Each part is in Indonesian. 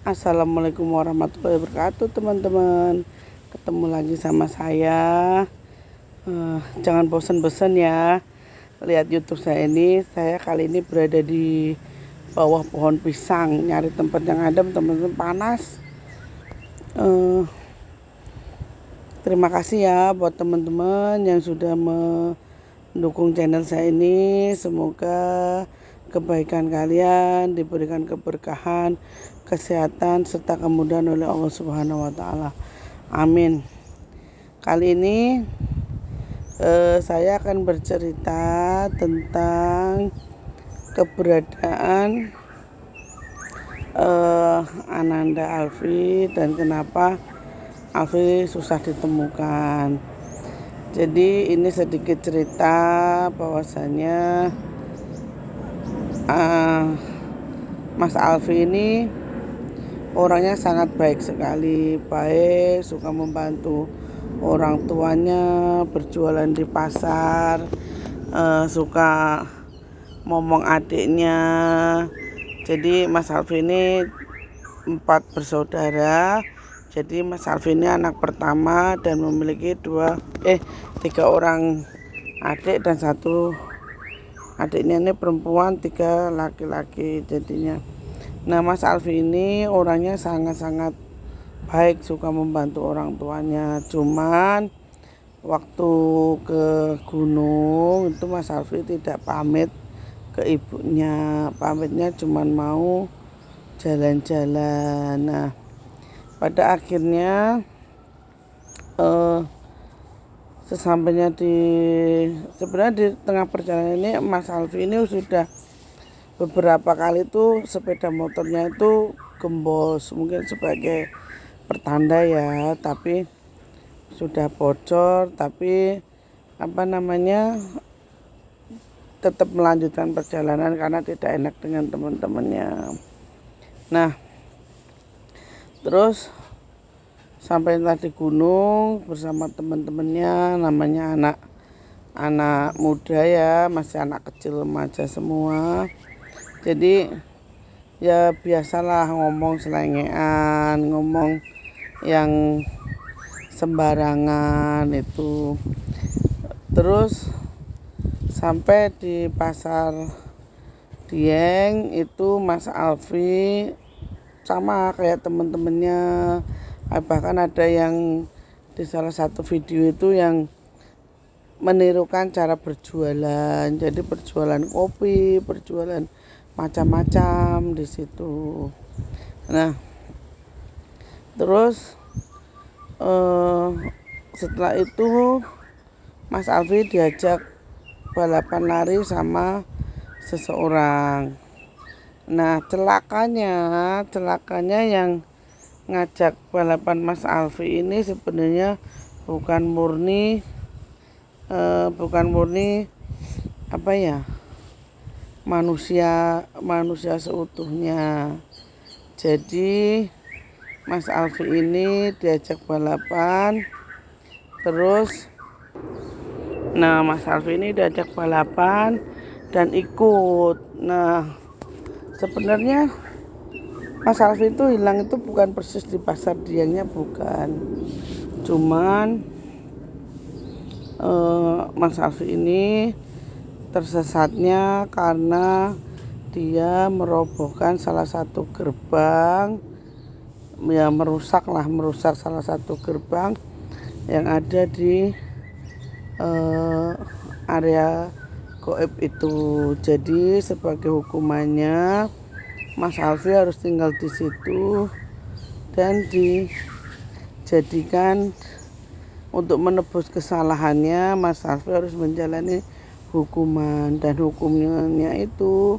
Assalamualaikum warahmatullahi wabarakatuh, teman-teman. Ketemu lagi sama saya. Jangan bosan-bosan ya lihat YouTube saya ini. Saya kali ini berada di bawah pohon pisang, nyari tempat yang adem, teman-teman. Panas. Terima kasih ya buat teman-teman yang sudah mendukung channel saya ini. Semoga kebaikan kalian diberikan keberkahan, kesehatan, serta kemudahan oleh Allah Subhanahu wa Ta'ala. Amin. Kali ini saya akan bercerita tentang keberadaan Ananda Alfi dan kenapa Alfi susah ditemukan. Jadi ini sedikit cerita bahwasanya Mas Alfi ini orangnya sangat baik sekali, baik, suka membantu orang tuanya berjualan di pasar, suka ngomong adiknya. Jadi Mas Alfi ini 4 bersaudara. Jadi Mas Alfi ini anak pertama dan memiliki 3 orang adik dan 1 adiknya ini perempuan, 3 laki-laki jadinya. Nah, Mas Alfi ini orangnya sangat-sangat baik, suka membantu orang tuanya. Cuman waktu ke gunung itu Mas Alfi tidak pamit ke ibunya. Pamitnya cuman mau jalan-jalan. Nah, pada akhirnya sesampainya sebenarnya di tengah perjalanan ini Mas Alfi ini sudah beberapa kali tuh sepeda motornya itu gembos, mungkin sebagai pertanda ya, tapi sudah bocor, tapi tetap melanjutkan perjalanan karena tidak enak dengan teman-temannya. Nah, terus sampai di gunung bersama teman-temannya, namanya anak muda ya, masih anak kecil remaja semua. Jadi ya biasalah ngomong selengean, ngomong yang sembarangan itu. Terus sampai di pasar Dieng itu Mas Alfi sama kayak teman-temannya. Bahkan ada yang di salah satu video itu yang menirukan cara berjualan. Jadi berjualan kopi, berjualan macam-macam di situ. Nah, terus setelah itu Mas Alfi diajak balapan lari sama seseorang. Nah, celakanya yang ngajak balapan Mas Alfi ini sebenarnya bukan murni manusia seutuhnya. Jadi Mas Alfi ini diajak balapan, terus Mas Alfi ini diajak balapan dan ikut. Nah, sebenarnya Mas Alfi itu hilang itu bukan persis di pasar Diengnya, bukan. Cuman Mas Alfi ini tersesatnya karena dia merobohkan salah satu gerbang, ya merusak salah satu gerbang yang ada di area goib itu. Jadi sebagai hukumannya Mas Alfi harus tinggal di situ dan dijadikan untuk menebus kesalahannya. Mas Alfi harus menjalani hukuman, dan hukumannya itu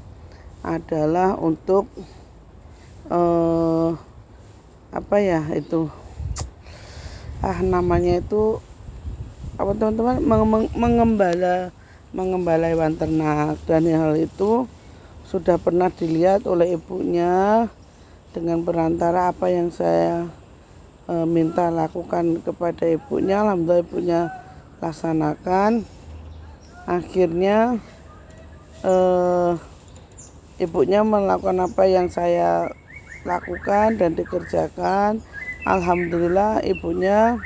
adalah untuk teman-teman, mengembala hewan ternak. Dan hal itu sudah pernah dilihat oleh ibunya dengan perantara apa yang saya minta lakukan kepada ibunya. Alhamdulillah ibunya laksanakan. Akhirnya ibunya melakukan apa yang saya lakukan dan dikerjakan. Alhamdulillah ibunya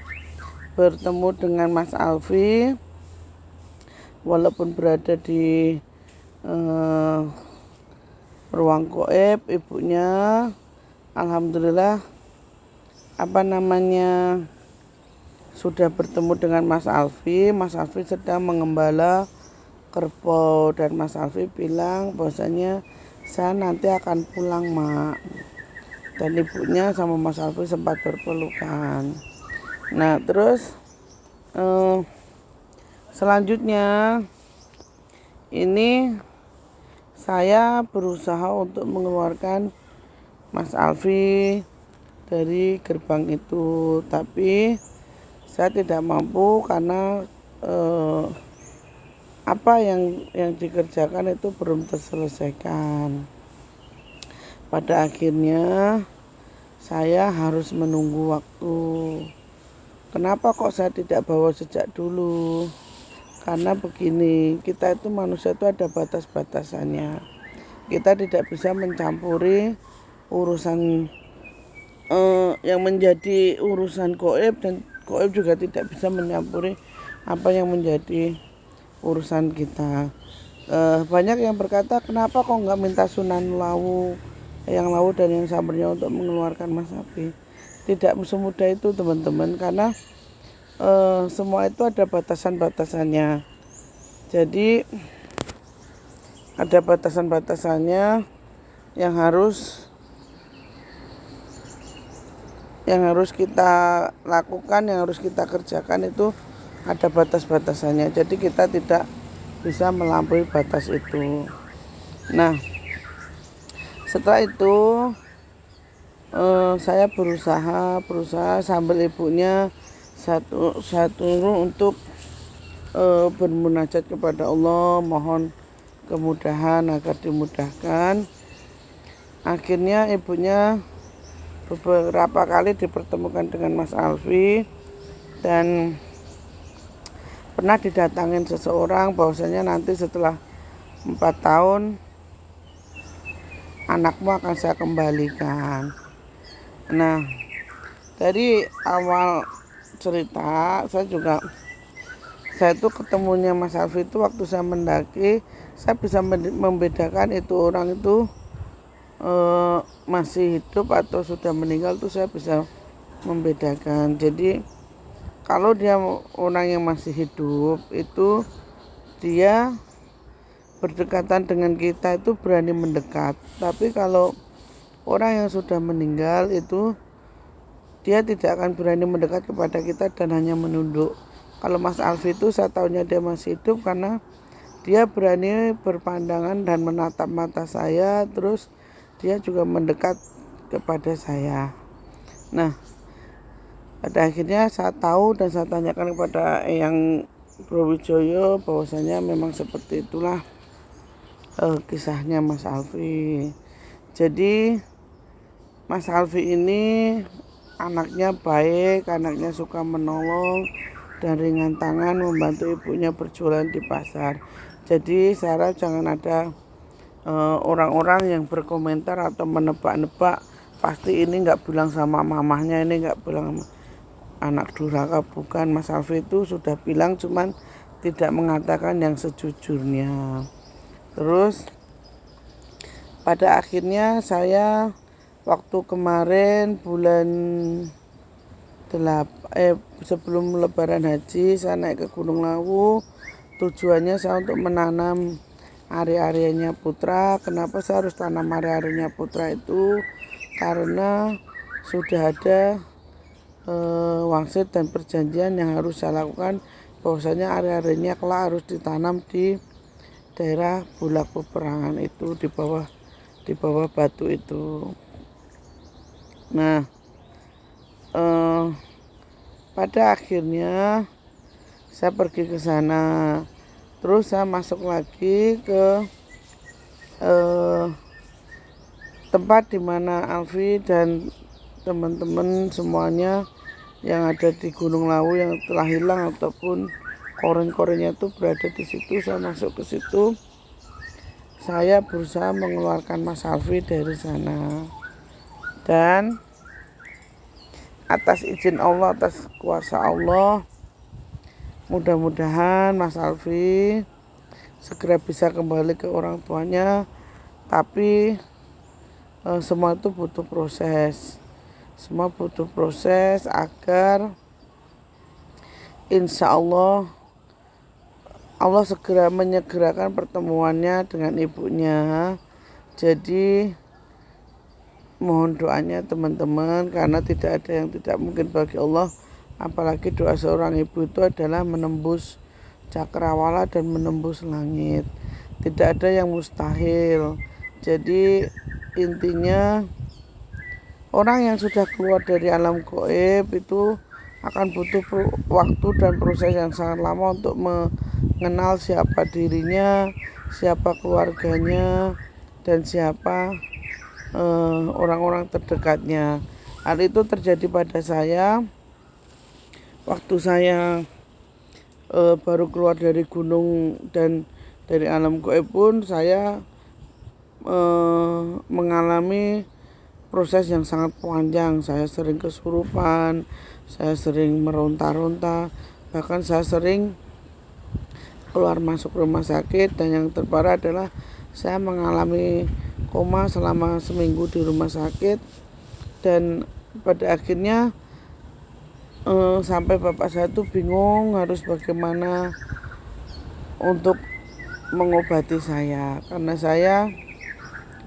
bertemu dengan Mas Alfi walaupun berada di ruang goib. Ibunya alhamdulillah sudah bertemu dengan Mas Alfi. Mas Alfi sedang mengembala kerbau dan Mas Alfi bilang bahwasanya saya nanti akan pulang, Mak. Dan ibunya sama Mas Alfi sempat berpelukan. Nah terus selanjutnya ini saya berusaha untuk mengeluarkan Mas Alfi dari gerbang itu, tapi saya tidak mampu karena apa yang dikerjakan itu belum terselesaikan. Pada akhirnya saya harus menunggu waktu. Kenapa kok saya tidak bawa sejak dulu? Karena begini, kita itu manusia itu ada batas-batasannya. Kita tidak bisa mencampuri urusan yang menjadi urusan goib, dan goib juga tidak bisa mencampuri apa yang menjadi urusan kita. Banyak yang berkata, kenapa kok nggak minta Sunan Lawu, yang Lawu dan yang Sabarnya untuk mengeluarkan Mas Alfi? Tidak semudah itu teman-teman, karena semua itu ada batasan-batasannya. Jadi ada batasan-batasannya yang harus kita lakukan, yang harus kita kerjakan itu ada batas-batasannya. Jadi kita tidak bisa melampaui batas itu. Nah, setelah itu saya berusaha sambil ibunya satu untuk bermunajat kepada Allah, mohon kemudahan agar dimudahkan. Akhirnya ibunya beberapa kali dipertemukan dengan Mas Alfi dan pernah didatangin seseorang bahwasanya nanti setelah 4 tahun anakmu akan saya kembalikan. Nah, dari awal cerita saya itu ketemunya Mas Alfi itu waktu saya mendaki, saya bisa membedakan itu orang itu masih hidup atau sudah meninggal, itu saya bisa membedakan. Jadi kalau dia orang yang masih hidup itu dia berdekatan dengan kita itu berani mendekat. Tapi kalau orang yang sudah meninggal itu dia tidak akan berani mendekat kepada kita dan hanya menunduk. Kalau Mas Alfi itu saya tahunya dia masih hidup karena dia berani berpandangan dan menatap mata saya, terus dia juga mendekat kepada saya. Nah, pada akhirnya saya tahu dan saya tanyakan kepada Eyang Browijoyo bahwasanya memang seperti itulah kisahnya Mas Alfi. Jadi Mas Alfi ini anaknya baik, anaknya suka menolong dan ringan tangan membantu ibunya berjualan di pasar. Jadi saya harap jangan ada orang-orang yang berkomentar atau menebak-nebak, pasti ini nggak bilang sama mamahnya, ini nggak bilang sama anak durhaka. Bukan, Mas Alfi itu sudah bilang, cuman tidak mengatakan yang sejujurnya. Terus pada akhirnya saya waktu kemarin bulan sebelum lebaran haji saya naik ke Gunung Lawu. Tujuannya saya untuk menanam ari-arianya Putra. Kenapa saya harus tanam ari-arianya Putra itu? Karena sudah ada wangsit dan perjanjian yang harus saya lakukan, bahwasanya ari-arinya kelak harus ditanam di daerah Bulak Peperangan itu, di bawah batu itu. Nah, pada akhirnya saya pergi ke sana. Terus saya masuk lagi ke tempat di mana Alfi dan teman-teman semuanya yang ada di Gunung Lawu yang telah hilang ataupun koren-korennya itu berada di situ. Saya masuk ke situ. Saya berusaha mengeluarkan Mas Alfi dari sana. Dan atas izin Allah, atas kuasa Allah, mudah-mudahan Mas Alfi segera bisa kembali ke orang tuanya. Tapi semua itu butuh proses. Semua butuh proses agar insya Allah segera menyegerakan pertemuannya dengan ibunya. Jadi mohon doanya teman-teman, karena tidak ada yang tidak mungkin bagi Allah. Apalagi doa seorang ibu itu adalah menembus cakrawala dan menembus langit. Tidak ada yang mustahil. Jadi intinya orang yang sudah keluar dari alam gaib itu akan butuh waktu dan proses yang sangat lama untuk mengenal siapa dirinya, siapa keluarganya, dan siapa orang-orang terdekatnya. Hal itu terjadi pada saya waktu saya baru keluar dari gunung dan dari alam gaib pun saya mengalami proses yang sangat panjang. Saya sering kesurupan, saya sering meronta-ronta, bahkan saya sering keluar masuk rumah sakit. Dan yang terparah adalah saya mengalami koma selama seminggu di rumah sakit. Dan pada akhirnya sampai bapak saya tuh bingung harus bagaimana untuk mengobati saya, karena saya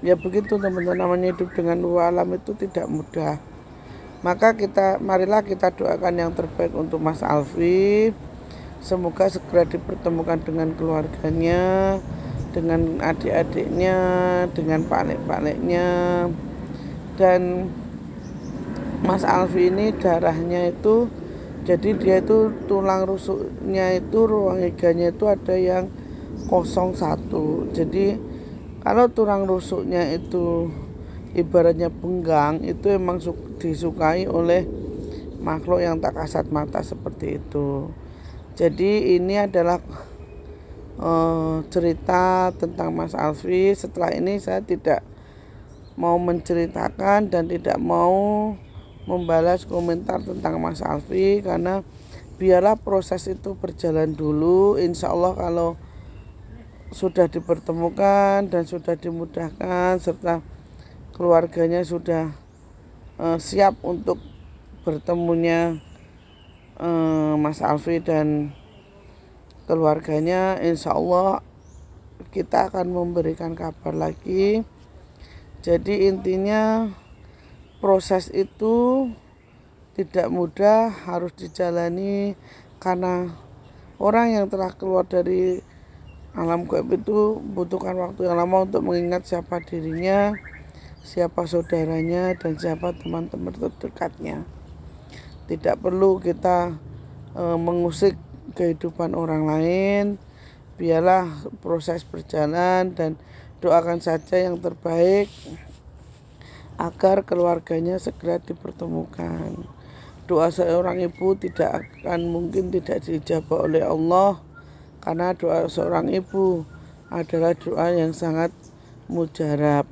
ya begitu teman-teman, namanya hidup dengan dua alam itu tidak mudah. Maka marilah kita doakan yang terbaik untuk Mas Alfi. Semoga segera dipertemukan dengan keluarganya, dengan adik-adiknya, dengan panik-paniknya. Dan Mas Alfi ini darahnya itu, jadi dia itu tulang rusuknya itu, ruang higanya itu ada yang 01. Jadi kalau tulang rusuknya itu ibaratnya benggang, itu emang disukai oleh makhluk yang tak kasat mata seperti itu. Jadi ini adalah cerita tentang Mas Alfi. Setelah ini saya tidak mau menceritakan dan tidak mau membalas komentar tentang Mas Alfi, karena biarlah proses itu berjalan dulu. Insya Allah kalau sudah dipertemukan dan sudah dimudahkan serta keluarganya sudah siap untuk bertemunya Mas Alfi dan keluarganya, insya Allah kita akan memberikan kabar lagi. Jadi intinya proses itu tidak mudah, harus dijalani, karena orang yang telah keluar dari alam gaib itu butuhkan waktu yang lama untuk mengingat siapa dirinya, siapa saudaranya, dan siapa teman-teman terdekatnya. Tidak perlu kita mengusik kehidupan orang lain. Biarlah proses berjalan dan doakan saja yang terbaik agar keluarganya segera dipertemukan. Doa seorang ibu tidak akan mungkin tidak diijabah oleh Allah, karena doa seorang ibu adalah doa yang sangat mujarab.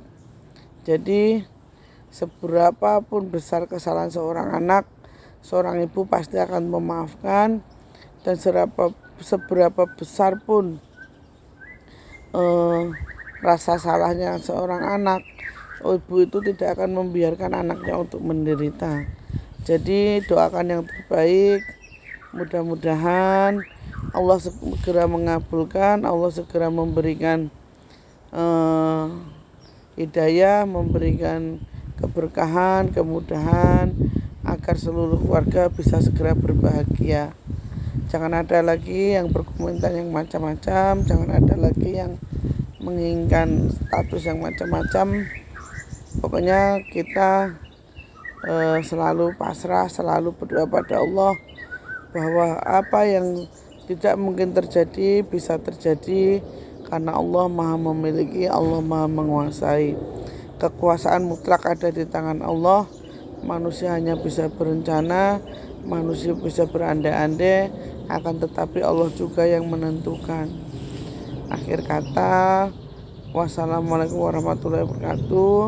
Jadi seberapa pun besar kesalahan seorang anak, seorang ibu pasti akan memaafkan. Dan seberapa besar pun rasa salahnya seorang anak, ibu itu tidak akan membiarkan anaknya untuk menderita. Jadi doakan yang terbaik. Mudah-mudahan Allah segera mengabulkan, Allah segera memberikan hidayah, memberikan keberkahan, kemudahan, agar seluruh keluarga bisa segera berbahagia. Jangan ada lagi yang berkomentar yang macam-macam, jangan ada lagi yang menginginkan status yang macam-macam. Pokoknya kita selalu pasrah, selalu berdoa pada Allah bahwa apa yang tidak mungkin terjadi bisa terjadi, karena Allah Maha memiliki, Allah Maha menguasai. Kekuasaan mutlak ada di tangan Allah. Manusia hanya bisa berencana, manusia bisa berandai-andai, akan tetapi Allah juga yang menentukan. Akhir kata, wassalamualaikum warahmatullahi wabarakatuh.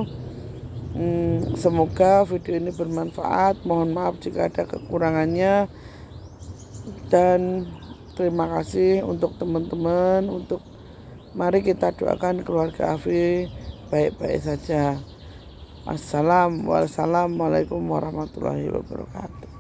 Semoga video ini bermanfaat. Mohon maaf jika ada kekurangannya, dan terima kasih untuk teman-teman. Mari kita doakan keluarga Afi baik-baik saja. Wassalamualaikum warahmatullahi wabarakatuh.